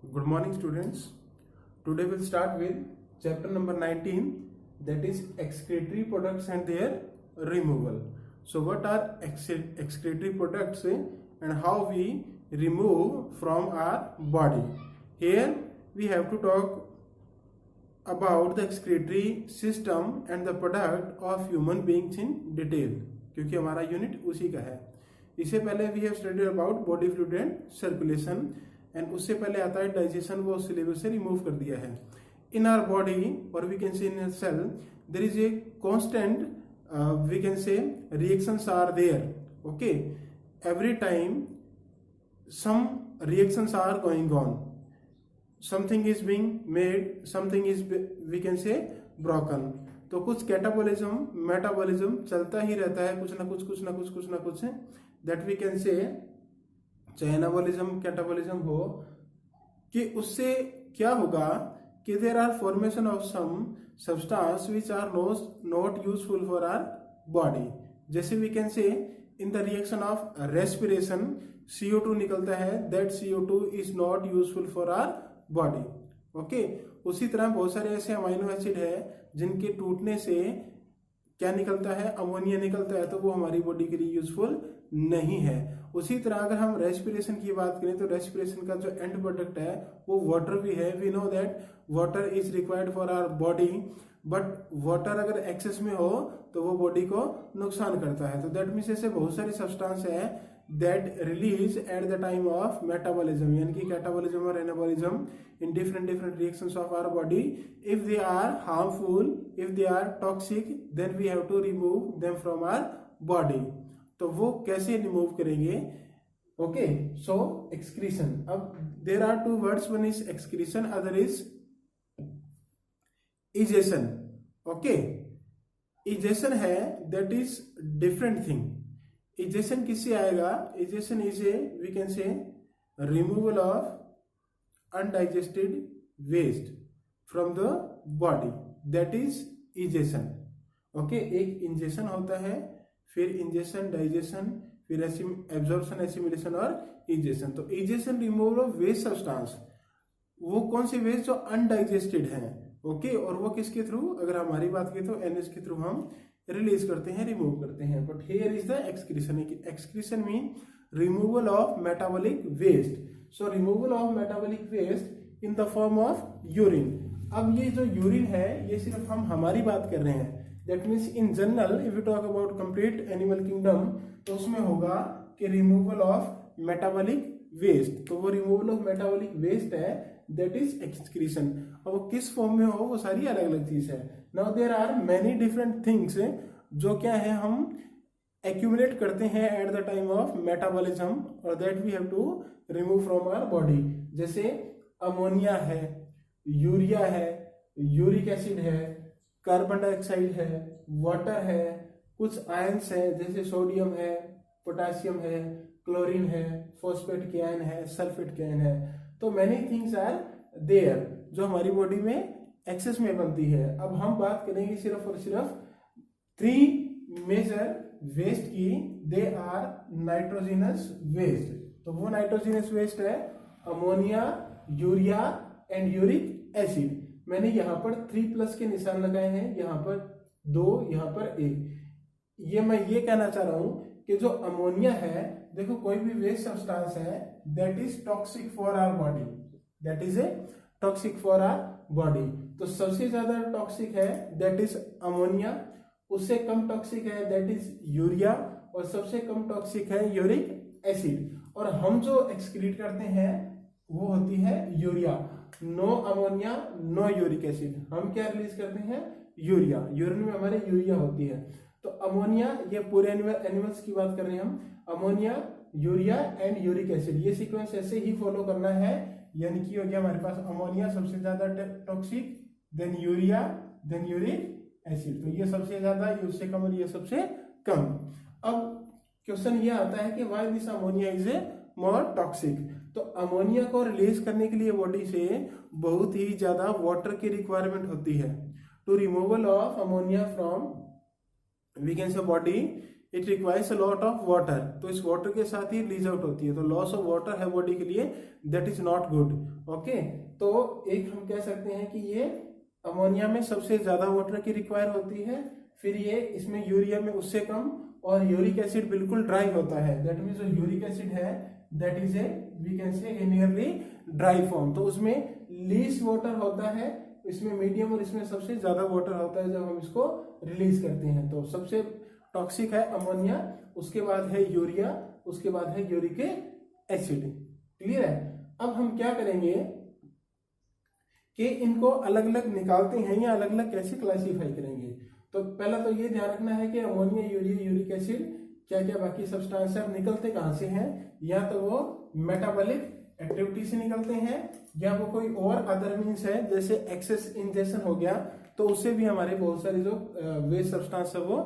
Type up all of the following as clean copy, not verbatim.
Good morning, students. Today we'll start with chapter number 19, that is excretory products and their removal. So what are excretory products and how we remove from our body? Here we have to talk about the excretory system and the product of human beings in detail, क्योंकि हमारा unit उसी का है. इससे पहले we have studied about body fluid and circulation, and उससे पहले आता है डाइजेशन, वो सिलेबस से रिमूव कर दिया है. इन आवर बॉडी और we can say in cell there is a constant we can say reactions are there. Okay, every time some reactions are going on, something is being made, something is we can say broken. तो कुछ catabolism metabolism चलता ही रहता है, कुछ ना कुछ that we can से, चाहे एनाबॉलिज्म कैटाबॉलिज्म हो, कि उससे क्या होगा कि there are formation of some substance which are not useful for our body. जैसे we can say in the reaction of respiration CO2 निकलता है, that CO2 is not useful for our body. Okay, उसी तरह बहुत सारे ऐसे amino acid है जिनके टूटने से क्या निकलता है, अमोनिया निकलता है, तो वो हमारी बॉडी के लिए यूजफुल नहीं है. उसी तरह अगर हम रेस्पिरेशन की बात करें तो रेस्पिरेशन का जो एंड प्रोडक्ट है वो वाटर भी है. We know that water is required for our body, but water अगर एक्सेस में हो तो वो बॉडी को नुकसान करता है. तो दैट मीन्स ऐसे बहुत सारे सब्सटेंस है that release at the time of metabolism, यानी कि कैटाबॉलिज्म और anabolism in different reactions of our body. If they are harmful, if they are toxic, then we have to remove them from our body. तो वो कैसे remove करेंगे? Okay, सो excretion. अब there are two words, one is excretion, other is ejection. Okay, ejection है that is different thing. Egestion किससे आएगा? Egestion is a we can say removal of undigested waste from the body, that is egestion. Okay, एक ingestion होता है, फिर ingestion, digestion, फिर absorption, assimilation और egestion. तो egestion removal of waste substance, वो कौन सी वेस्ट जो अनडाइजेस्टेड है. ओके, और वो किसके थ्रू, अगर हमारी बात की तो एनएच के थ्रू हम रिलीज करते हैं, रिमूव करते हैं. But here is the excretion. Excretion mean removal of metabolic waste. So removal of metabolic waste in the form of urine. अब ये जो यूरिन है ये सिर्फ हम हमारी बात कर रहे हैं. That means in general if you talk about complete animal kingdom तो उसमें होगा कि रिमूवल ऑफ मेटाबॉलिक वेस्ट. तो वो रिमूवल ऑफ मेटाबॉलिक वेस्ट है, दैट इज एक्सक्रीशन. अब वो किस फॉर्म में हो वो सारी अलग अलग चीज है. Now there are many different things जो क्या है हम एक्यूमुलेट करते हैं at the time of metabolism और that we have to remove from our body. जैसे अमोनिया है, यूरिया है, यूरिक एसिड है, कार्बन डाइऑक्साइड है, वाटर है, कुछ आयंस है जैसे सोडियम है, पोटेशियम है, क्लोरीन है, फॉस्फेट के आयन है, सल्फेट के आयन है. तो मेनी थिंग्स आर देयर जो हमारी बॉडी में एक्सेस में बनती है. अब हम बात करेंगे सिर्फ और सिर्फ 3 मेजर वेस्ट की. They are nitrogenous waste. तो वो नाइट्रोजिनस वेस्ट है ammonia, urea and uric acid. मैंने यहाँ पर 3+ के निशान लगाए हैं, यहाँ पर 2, यहाँ पर 1. ये मैं ये कहना चाह रहा हूं कि जो अमोनिया है, देखो कोई भी वेस्ट सब्सटेंस है that is toxic for our body, that is a toxic for our body. तो सबसे ज्यादा टॉक्सिक है दैट इज अमोनिया, उससे कम टॉक्सिक है दैट इज यूरिया, और सबसे कम टॉक्सिक है यूरिक एसिड. और हम जो एक्सक्रीट करते हैं वो होती है urea. No ammonia, no uric acid. हम क्या रिलीज करते हैं? यूरिया. यूरिन में हमारे यूरिया होती है. तो अमोनिया, ये पूरे एनिमल्स की बात कर रहे हैं हम. Ammonia, urea and uric acid, ये सीक्वेंस ऐसे ही फॉलो करना है. यानी कि हो गया हमारे पास अमोनिया सबसे ज्यादा toxic, then urea, then uric acid. तो ये सबसे ज्यादा, ये उससे कम और ये सबसे कम. अब क्वेश्चन ये आता है कि why this ammonia is a more toxic. तो अमोनिया को रिलीज करने के लिए बॉडी से बहुत ही ज्यादा वाटर की रिक्वायरमेंट होती है. To removal of ammonia from we can say body it requires a lot of water, तो इस वाटर के साथ ही रिलीज आउट होती है, तो लॉस ऑफ वाटर है बॉडी के लिए, that is not good. Okay, तो एक हम कह सकते हैं कि ये अमोनिया में सबसे ज्यादा वाटर की रिक्वायर होती है, फिर ये इसमें यूरिया में उससे कम, और यूरिक एसिड बिल्कुल ड्राई होता है, दैट मीन्स जो यूरिक एसिड है that is a we can से ए नियरली ड्राई फॉर्म, तो उसमें लीस्ट वाटर होता है, इसमें मीडियम और इसमें सबसे ज्यादा वाटर होता है जब हम इसको रिलीज करते हैं। तो सबसे टॉक्सिक है अमोनिया, उसके बाद है यूरिया, उसके बाद है यूरिक एसिड। क्लियर है? अब हम क्या करेंगे कि इनको अलग अलग निकालते हैं या अलग अलग कैसे क्लासीफाई करेंगे। तो पहला तो ये ध्यान रखना है कि अमोनिया, यूरिया, यूरिक एसिड क्या क्या बाकी सब्सटेंस निकलते कहां से हैं, या तो वो मेटाबॉलिक एक्टिविटी से निकलते हैं, या वो कोई और अदर मीन्स है, जैसे एक्सेस इंजेक्शन हो गया, तो उससे भी हमारे बहुत सारे जो वेस्ट सब्सटेंस है वो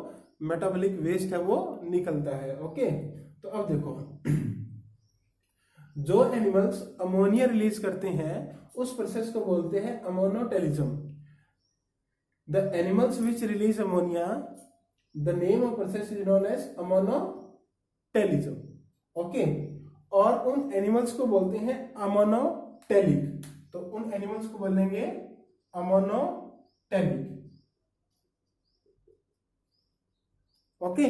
मेटाबॉलिक वेस्ट है वो निकलता है। ओके, तो अब देखो जो एनिमल्स अमोनिया रिलीज करते हैं उस प्रोसेस को बोलते हैं ammonotelism. The animals which release ammonia, the name of process is known as ammonotelism. Okay, और उन एनिमल्स को बोलते हैं अमोनोटेलिक, तो उन एनिमल्स को बोलेंगे अमोनोटेलिक। ओके,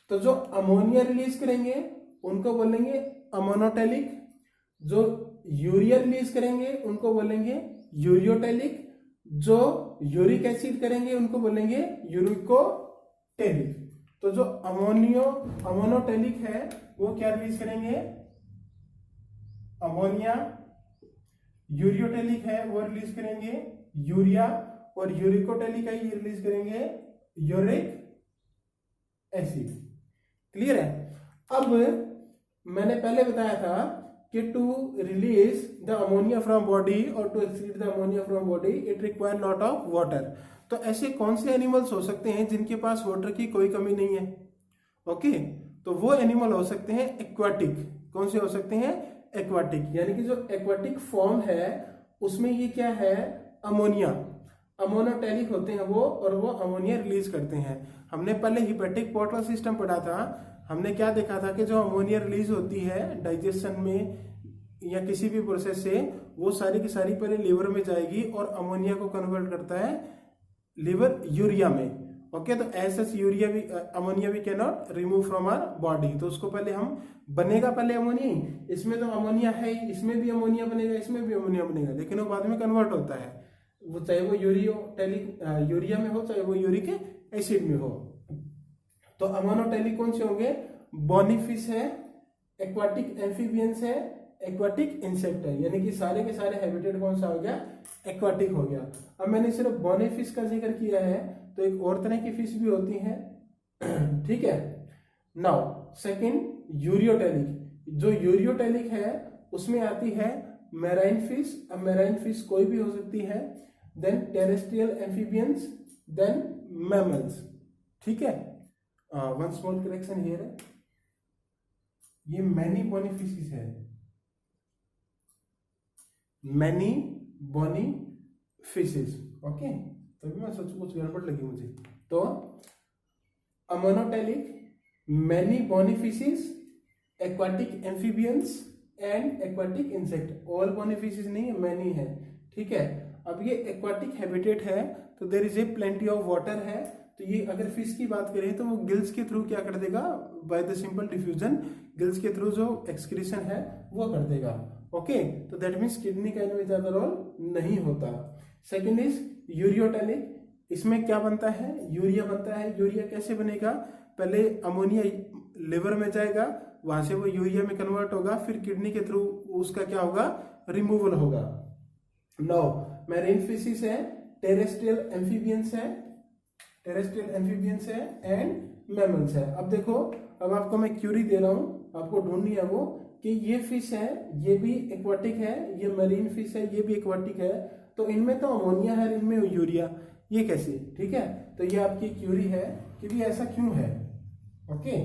तो जो अमोनिया रिलीज करेंगे उनको बोलेंगे अमोनोटेलिक, जो यूरिया रिलीज करेंगे उनको बोलेंगे यूरियोटेलिक, जो यूरिक एसिड करेंगे उनको बोलेंगे यूरिकोटेलिक। तो जो अमोनोटेलिक है वो क्या रिलीज करेंगे, अमोनिया, यूरियोटेलिक है वो रिलीज करेंगे यूरिया, और यूरिकोटेलिक है ये रिलीज करेंगे यूरिक एसिड। क्लियर है? अब मैंने पहले बताया था कि to release the ammonia from body और to excrete the ammonia from body it require lot of water. तो ऐसे कौन से एनिमल्स हो सकते हैं जिनके पास वाटर की कोई कमी नहीं है? ओके, तो वो एनिमल हो सकते हैं एक्वाटिक। कौन से हो सकते हैं? एक्वाटिक, यानी कि जो एक्वाटिक फॉर्म है उसमें ये क्या है, अमोनिया, अमोनोटेलिक होते हैं वो, और वो अमोनिया रिलीज करते हैं। हमने पहले हिपेटिक पोर्टल सिस्टम पढ़ा था, हमने क्या देखा था कि जो अमोनिया रिलीज होती है डाइजेशन में या किसी भी प्रोसेस से, वो सारी की सारी पहले लिवर में जाएगी और अमोनिया को कन्वर्ट करता है लिवर यूरिया में। ओके, तो ऐसा यूरिया भी अमोनिया भी can not remove from our body, तो उसको पहले हम बनेगा पहले अमोनिया, इसमें तो अमोनिया है, इसमें भी अमोनिया बनेगा, इसमें भी अमोनिया बनेगा, लेकिन वो बाद में कन्वर्ट होता है, वो चाहे वो यूरिया में हो चाहे वो यूरिक एसिड में हो। तो अमोनोटेलिक कौन से होंगे? बोनीफिश है, एक्वाटिक एम्फीबियंस है, एक्वाटिक इंसेक्ट है, यानी कि सारे के सारे हैबिटेट कौन सा हो गया? एक्वाटिक हो गया। अब मैंने सिर्फ बोनीफिश का जिक्र किया है, तो एक और तरह की फिश भी होती है। ठीक है, नाउ सेकंड यूरियोटेलिक। जो यूरियोटेलिक है उसमें आती है मैराइन फिश, अब मैराइन फिश कोई भी हो सकती है, then terrestrial amphibians, then mammals. ठीक है, वन स्मॉल करेक्शन हियर है, ये मैनी बोनी फिशेस है, मैनी बोनी फिशेस। ओके, तभी मैं सोचू कुछ गड़बड़ लगी मुझे। तो ammonotelic, many bony fishes, aquatic amphibians and aquatic insect. All bony fishes नहीं है, मैनी है। ठीक है, अब ये एक्वाटिक हैबिटेट है, तो there is a plenty of water है, तो ये अगर फिश की बात करें तो वो गिल्स के थ्रू क्या कर देगा, by the simple diffusion gills के थ्रू जो एक्सक्रीशन है वो कर देगा। ओके, तो दैट मीन्स किडनी का इनमें ज्यादा रोल नहीं होता। सेकेंड इज यूरियोटेलिक, इसमें क्या बनता है? यूरिया बनता है। यूरिया कैसे बनेगा? पहले अमोनिया लिवर में जाएगा, वहां से वो यूरिया में कन्वर्ट होगा, फिर किडनी के थ्रू उसका क्या होगा? रिमूवल होगा। नाउ मैरीन फिशेस है, टेरेस्ट्रियल एम्फीबियंस है, एंड मैमल्स है। अब देखो, अब आपको मैं क्यूरी दे रहा हूं, आपको ढूंढनी है वो कि ये फिश है, ये भी एक्वाटिक है, ये मरीन फिश है, ये भी एक्वाटिक है, तो इनमें तो अमोनिया है, इनमें यूरिया, ये कैसे? ठीक है, तो ये आपकी क्यूरी है कि भी ऐसा क्यों है। Okay,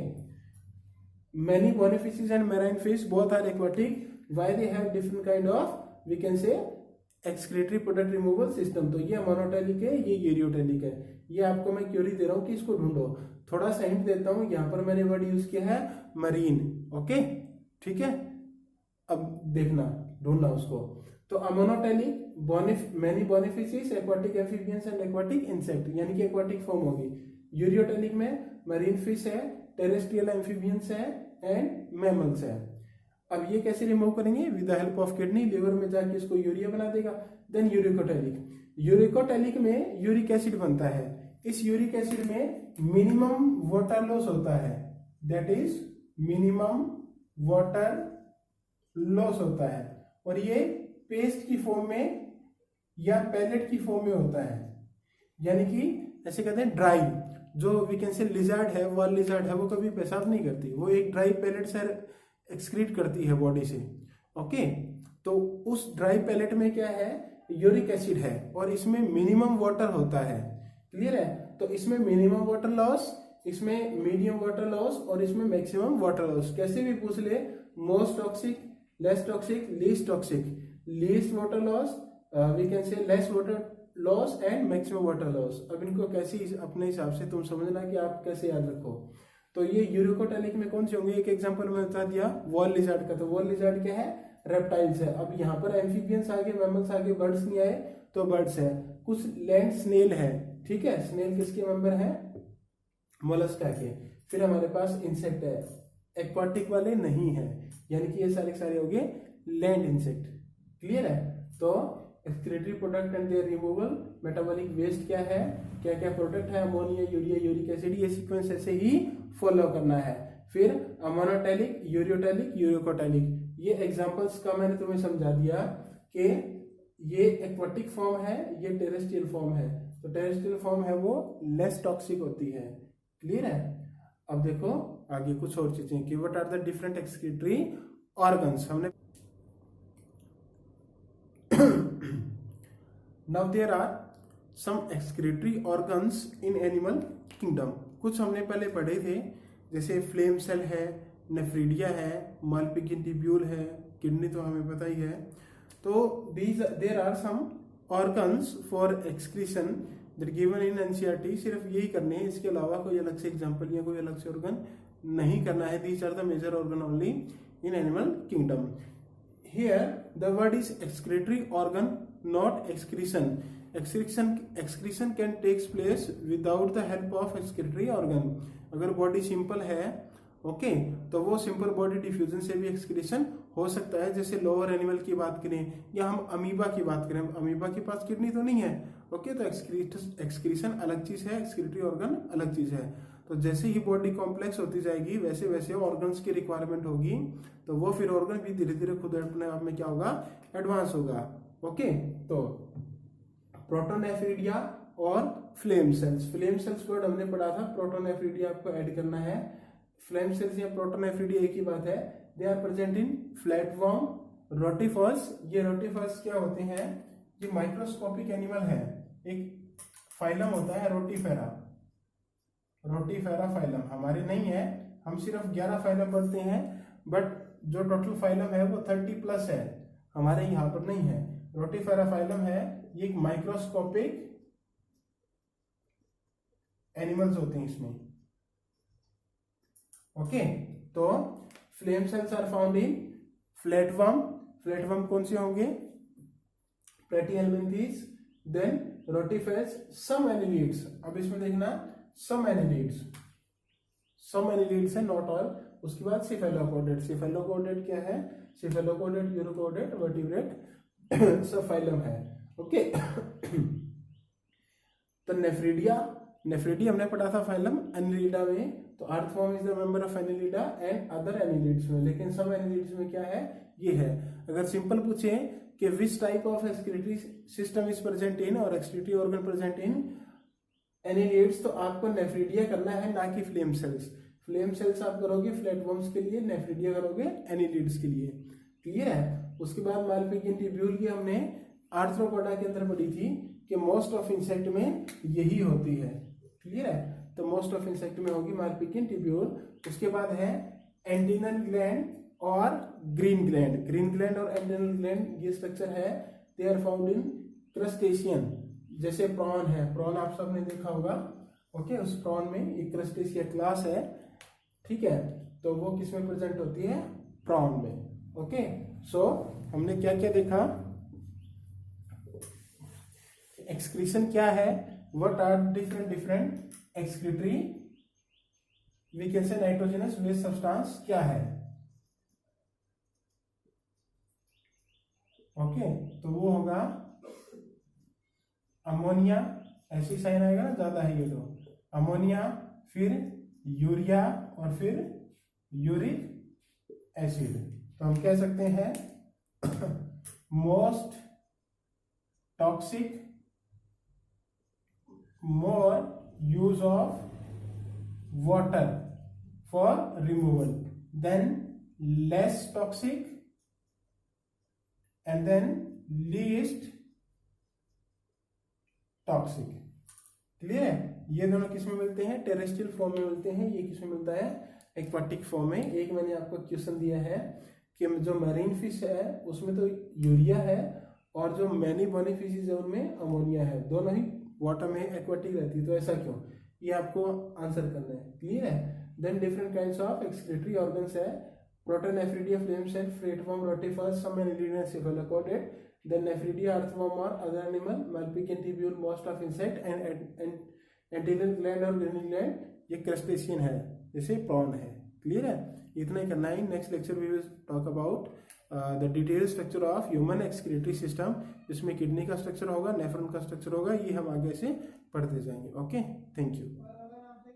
many bony fishes and marine fish both are aquatic, why they have different kind of we can say excretory product removal system. तो ये मोनोटेलिक है, ये यूरियोटेलिक है। ये आपको मैं क्वेरी दे रहा हूँ कि इसको ढूंढो। थोड़ा सा हिंट देता हूँ, यहाँ पर मैंने वर्ड यूज किया है मरीन। ओके, ठीक है, अब देखना, ढूंढना उसको। तो ammonotelic many bony fishes, aquatic amphibians and aquatic insect, यानी कि एक्वाटिक फॉर्म होगी। यूरियोटेलिक में मरीन फिश है, टेरेस्ट्रियल एम्फीबियंस है एंड मैमल्स है। अब ये कैसे रिमूव करेंगे? With the help of kidney, liver में जाके इसको यूरिया बना देगा। देन यूरिकोटेलिक, यूरिकोटेलिक में यूरिक एसिड बनता है। इस यूरिक एसिड में मिनिमम वाटर लॉस होता है, that is minimum water loss होता है, और ये पेस्ट की फॉर्म में या पैलेट की फॉर्म में होता है। यानी कि ऐसे कहते हैं ड्राई, जो वी कैन से लिजर्ड है, वॉल लिजर्ड है, वो कभी पेशाब नहीं करती, वो एक ड्राई पैलेट से एक्सक्रीट करती है बॉडी से। ओके, तो उस ड्राई पैलेट में क्या है? यूरिक एसिड है, और इसमें मिनिमम वाटर होता है। क्लियर है? तो इसमें मिनिमम वाटर लॉस, इसमें मीडियम वाटर लॉस, और इसमें मैक्सिमम वाटर लॉस। कैसे भी पूछ ले, most toxic, less toxic, least toxic, least water loss, we can say less water loss and maximum water loss. अब इनको कैसे अपने हिसाब से तुम समझना कि आप कैसे याद रखो। तो ये यूरिकोटेलिक में कौन से होंगे? एक एग्जांपल मैं बता दिया वॉल लिजर्ड का। तो वॉल लिजर्ड क्या है? रेप्टाइल्स है। अब यहाँ पर एम्फीबियंस आगे, मैमल्स आगे, बर्ड्स नहीं आए तो बर्ड्स है। कुछ लैंड स्नेल है, ठीक है, स्नेल किसके मेंबर है? मोलस्का के। फिर हमारे पास इंसेक्ट है, एक्वाटिक वाले नहीं है, यानी कि ये सारे हो गए लैंड इंसेक्ट। क्लियर है? तो excretory product and their removal, metabolic waste क्या है, क्या क्या प्रोडक्ट है, अमोनिया, यूरिया, यूरिक एसिड, ये सीक्वेंस ऐसे ही फॉलो करना है। फिर अमोनोटेलिक, यूरियोटेलिक, यूरिकोटेलिक, ये एग्जांपल्स का मैंने तुम्हें समझा दिया कि ये एक्वाटिक फॉर्म है, ये टेरेस्ट्रियल फॉर्म है। तो टेरेस्ट्रियल फॉर्म है वो लेस टॉक्सिक होती है। क्लियर है? अब देखो आगे कुछ और चीजें कि what are the different excretory organs. हमने now there are some excretory organs in animal kingdom. कुछ हमने पहले पढ़े थे, जैसे फ्लेम सेल है, नेफ्रीडिया है, मालपिगियन ट्यूब्यूल है, किडनी तो हमें पता ही है। तो there are some organs for excretion that given in NCERT. सिर्फ यही करने हैं, इसके अलावा कोई अलग से एग्जांपल या कोई अलग से ऑर्गन नहीं करना है। These are the major organ only in animal kingdom. Here the word is excretory organ, not excretion. Excretion can takes place without the help of excretory organ. अगर बॉडी सिंपल है, okay, तो वो simple body diffusion से भी excretion हो सकता है। जैसे लोअर एनिमल की बात करें या हम अमीबा की बात करें, अमीबा के पास किडनी तो नहीं है, ओके, तो एक्सक्रीशन अलग चीज है, एक्सक्रीटरी ऑर्गन अलग चीज है। तो जैसे ही बॉडी कॉम्प्लेक्स होती जाएगी वैसे वैसे ऑर्गन्स की रिक्वायरमेंट होगी, तो वो फिर ऑर्गन भी धीरे धीरे खुद अपने आप में क्या होगा? एडवांस होगा। ओके, तो प्रोटोनेफ्रिडिया और flame cells. Flame cells word हमने पढ़ा था, प्रोटोनेफ्रिडिया आपको ऐड करना है। फ्लेम सेल्स या प्रोटोनेफ्रिडिया एक ही बात है। They are present in flatworm, rotifers. ये रोटिफर्स क्या होते हैं? ये माइक्रोस्कोपिक एनिमल है। एक फाइलम होता है रोटिफेरा, रोटिफेरा फाइलम हमारे नहीं है, हम सिर्फ 11 फाइलम पढ़ते हैं, बट जो टोटल फाइलम है वो 30+ है, हमारे यहाँ पर नहीं है। रोटिफेरा फाइलम है, ये एक माइक्रोस्कोपिक एनिमल्स होते हैं इसमें। ओके, तो flame cells are found in flatworm. Flatworm कौन से होंगे? Platyhelminthes, then rotifers, some annelids. अब इसमें देखना सम एनिलिड्स, सम एनिलिड्स है, नॉट ऑल। उसके बाद सिफेलोपोडेट। सिफेलोपोडेट क्या है? सिफेलोपोडेट, यूरोपोडेट, वर्टिब्रेट सब फाइलम है। ओके, तो नेफ्रीडिया, नेफ्रीडिया हमने पढ़ा था फाइलम एनिलिडा में। तो earthworm is the member of annelida and other annelids में। लेकिन सब एनिलिड्स में क्या है? ये है। अगर सिंपल पूछे कि which type of excretory system is present in और excretory organ present in annelids, तो आपको नेफ्रीडिया करना है, ना कि फ्लेम सेल्स। फ्लेम सेल्स आप करोगे फ्लैटवर्म्स के लिए, नेफ्रीडिया करोगे एनिलिड्स के लिए। क्लियर है? उसके बाद मालपिगियन ट्यूब्यूल की हमने आर्थ्रोपोडा के अंदर पढ़ी थी कि मोस्ट ऑफ इंसेक्ट में यही होती है। क्लियर है? तो मोस्ट ऑफ इंसेक्ट में होगी मालपिगियन ट्यूब्यूल। उसके बाद है एंटीनल ग्लैंड और ग्रीन ग्लैंड। ग्रीन ग्लैंड और एंटीनल ग्लैंड, ये स्ट्रक्चर है they are found in crustacean. जैसे प्रॉन है, प्रॉन आप सबने देखा होगा, ओके, उस प्रॉन में एक क्रस्टेशिया क्लास है, ठीक है, तो वो किस में प्रेजेंट होती है, प्रॉन में। ओके, सो हमने क्या क्या देखा, एक्सक्रीशन क्या है, what are different excretory we can say nitrogenous waste substance क्या है। ओके, तो वो होगा अमोनिया, ऐसी साइन आएगा ना, ज्यादा है ये, तो अमोनिया, फिर यूरिया और फिर यूरिक एसिड। तो हम कह सकते हैं most toxic, more use of water for removal, then less toxic, and then least toxic। Clear है, ये दोनों किस में मिलते हैं, टेरेस्ट्रियल फॉर्म में मिलते हैं, ये किस में मिलता है, एक्वाटिक फॉर्म में। एक मैंने आपको क्वेश्चन दिया है कि जो मैरीन फिश है उसमें तो यूरिया है, और जो मैनी बॉनी फिशेज है उनमें अमोनिया है, दोनों ही वाटर में एक्वाटिक रहती है, तो ऐसा क्यों, ये आपको आंसर करना है। क्लियर है। Then different kinds of excretory organs है, protonephridia, flame cell, flatworm, rotifers, some annelidian, cephalopods, then nephridia, earthworm or other animal, malpighian tubule, most of insect, and antennae gland और granule gland, ये crustacean है, जैसे prawn है। Clear है, इतना ही करना है। Next lecture we will talk about the detail structure of human excretory system, जिसमें किडनी का स्ट्रक्चर होगा, नेफ्रॉन का स्ट्रक्चर होगा, ये हम आगे से पढ़ते जाएंगे। Okay, thank you.